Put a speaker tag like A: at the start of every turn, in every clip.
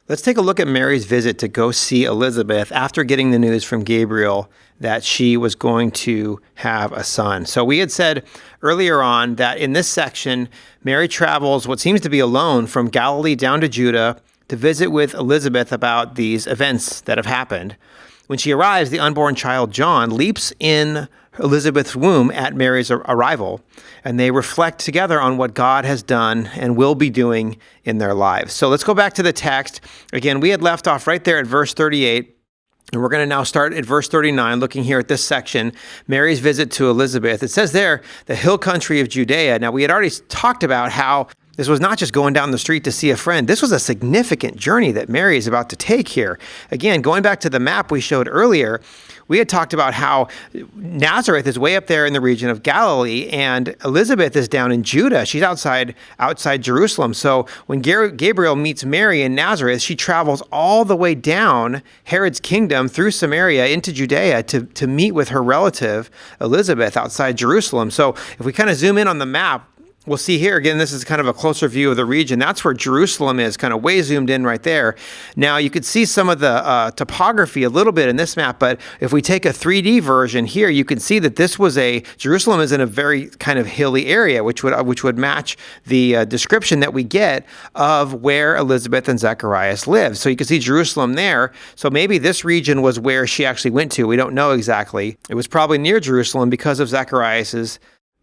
A: Let's take a look at Mary's visit to go see Elizabeth after getting the news from Gabriel that she was going to have a son. So we had said earlier on that in this section, Mary travels what seems to be alone from Galilee down to Judah to visit with Elizabeth about these events that have happened. When she arrives, the unborn child John leaps in Elizabeth's womb at Mary's arrival, and they reflect together on what God has done and will be doing in their lives. So let's go back to the text. Again, we had left off right there at verse 38, and we're going to now start at verse 39, looking here at this section, Mary's visit to Elizabeth. It says there, the hill country of Judea. Now, we had already talked about how this was not just going down the street to see a friend. This was a significant journey that Mary is about to take here. Again, going back to the map we showed earlier, we had talked about how Nazareth is way up there in the region of Galilee, and Elizabeth is down in Judah. She's outside Jerusalem. So when Gabriel meets Mary in Nazareth, she travels all the way down Herod's kingdom through Samaria into Judea to meet with her relative Elizabeth outside Jerusalem. So if we kind of zoom in on the map, we'll see here, again, this is kind of a closer view of the region. That's where Jerusalem is, kind of way zoomed in right there. Now, you could see some of the topography a little bit in this map, but if we take a 3D version here, you can see that Jerusalem is in a very kind of hilly area, which would match the description that we get of where Elizabeth and Zacharias live. So you can see Jerusalem there. So maybe this region was where she actually went to. We don't know exactly. It was probably near Jerusalem because of Zacharias's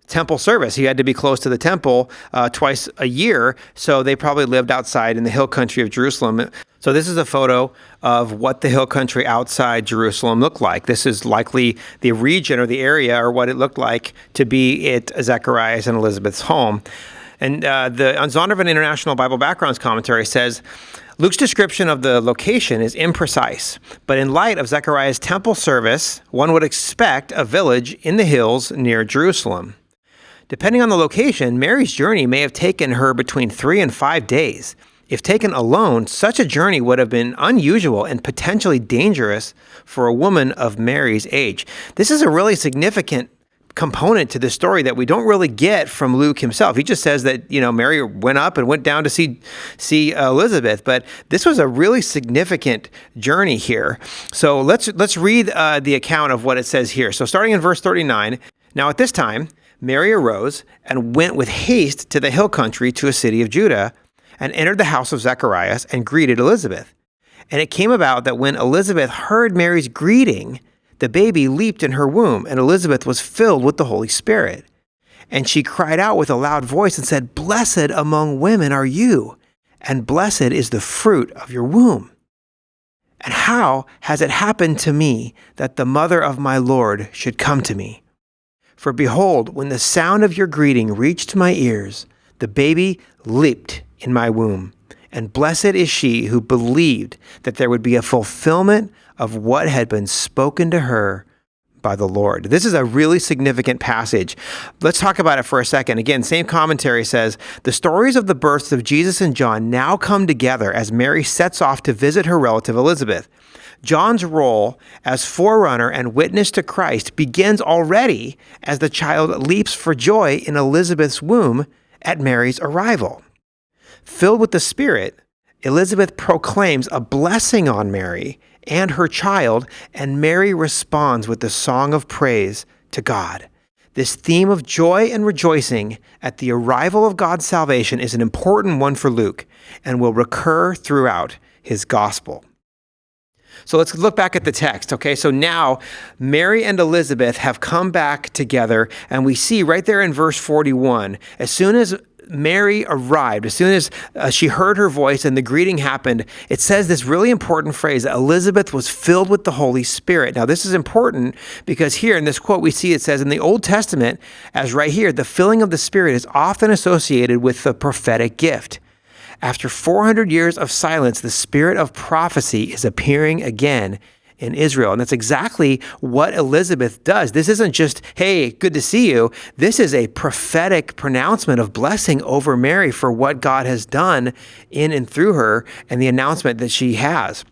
A: temple service. He had to be close to the temple twice a year, so they probably lived outside in the hill country of Jerusalem. So this is a photo of what the hill country outside Jerusalem looked like. This is likely the region or the area or what it looked like to be at Zacharias and Elizabeth's home. And the Zondervan International Bible Backgrounds commentary says, Luke's description of the location is imprecise, but in light of Zechariah's temple service, one would expect a village in the hills near Jerusalem. Depending on the location, Mary's journey may have taken her between 3 and 5 days. If taken alone, such a journey would have been unusual and potentially dangerous for a woman of Mary's age. This is a really significant component to this story that we don't really get from Luke himself. He just says that, Mary went up and went down to see Elizabeth, but this was a really significant journey here. So let's read the account of what it says here. So starting in verse 39, now at this time, Mary arose and went with haste to the hill country to a city of Judah and entered the house of Zacharias and greeted Elizabeth. And it came about that when Elizabeth heard Mary's greeting, the baby leaped in her womb, and Elizabeth was filled with the Holy Spirit. And she cried out with a loud voice and said, "Blessed among women are you, and blessed is the fruit of your womb. And how has it happened to me that the mother of my Lord should come to me? For behold, when the sound of your greeting reached my ears, the baby leaped in my womb. And blessed is she who believed that there would be a fulfillment of what had been spoken to her by the Lord." This is a really significant passage. Let's talk about it for a second. Again, same commentary says, the stories of the births of Jesus and John now come together as Mary sets off to visit her relative Elizabeth. John's role as forerunner and witness to Christ begins already as the child leaps for joy in Elizabeth's womb at Mary's arrival. Filled with the Spirit, Elizabeth proclaims a blessing on Mary and her child, and Mary responds with the song of praise to God. This theme of joy and rejoicing at the arrival of God's salvation is an important one for Luke and will recur throughout his gospel. So let's look back at the text, okay? So now Mary and Elizabeth have come back together, and we see right there in verse 41, as soon as Mary arrived, as soon as she heard her voice and the greeting happened, it says this really important phrase, that Elizabeth was filled with the Holy Spirit. Now, this is important because here in this quote we see it says in the Old Testament, as right here, the filling of the Spirit is often associated with the prophetic gift. After 400 years of silence, the spirit of prophecy is appearing again in Israel. And that's exactly what Elizabeth does. This isn't just, hey, good to see you. This is a prophetic pronouncement of blessing over Mary for what God has done in and through her and the announcement that she has.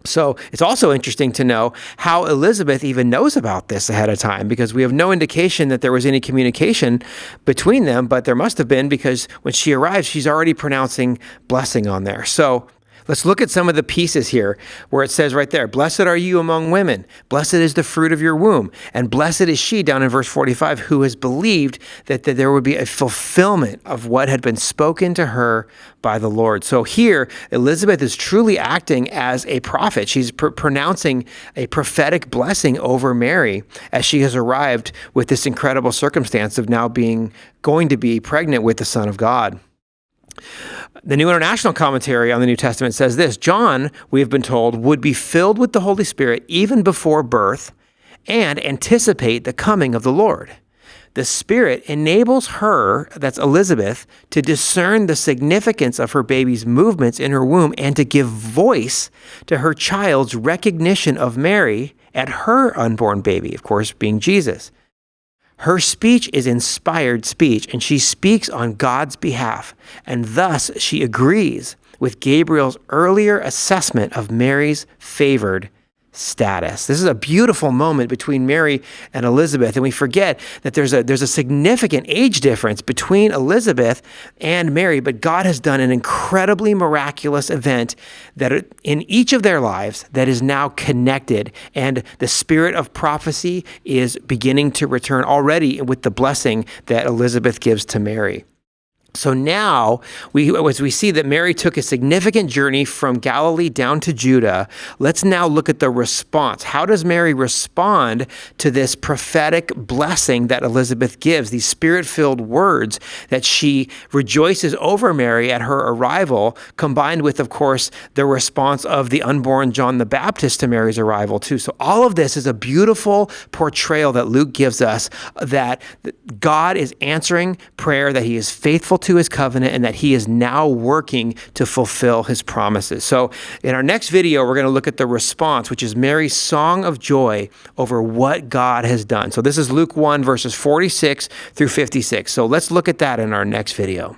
A: So it's also interesting to know how Elizabeth even knows about this ahead of time, because we have no indication that there was any communication between them, but there must have been, because when she arrives, she's already pronouncing blessing on there. So Let's look at some of the pieces here where it says right there, blessed are you among women, blessed is the fruit of your womb, and blessed is she, down in verse 45, who has believed that there would be a fulfillment of what had been spoken to her by the Lord. So here, Elizabeth is truly acting as a prophet. She's pronouncing a prophetic blessing over Mary as she has arrived with this incredible circumstance of now going to be pregnant with the Son of God. The New International Commentary on the New Testament says this: John, we have been told, would be filled with the Holy Spirit even before birth and anticipate the coming of the Lord. The Spirit enables her, that's Elizabeth, to discern the significance of her baby's movements in her womb and to give voice to her child's recognition of Mary and her unborn baby, of course, being Jesus. Her speech is inspired speech, and she speaks on God's behalf, and thus she agrees with Gabriel's earlier assessment of Mary's favored status. This is a beautiful moment between Mary and Elizabeth, and we forget that there's a significant age difference between Elizabeth and Mary, but God has done an incredibly miraculous event that in each of their lives that is now connected, and the spirit of prophecy is beginning to return already with the blessing that Elizabeth gives to Mary. So now, as we see that Mary took a significant journey from Galilee down to Judah, let's now look at the response. How does Mary respond to this prophetic blessing that Elizabeth gives, these spirit-filled words that she rejoices over Mary at her arrival, combined with, of course, the response of the unborn John the Baptist to Mary's arrival too. So all of this is a beautiful portrayal that Luke gives us that God is answering prayer, that he is faithful to his covenant, and that he is now working to fulfill his promises. So in our next video, we're going to look at the response, which is Mary's song of joy over what God has done. So this is Luke 1, verses 46 through 56. So let's look at that in our next video.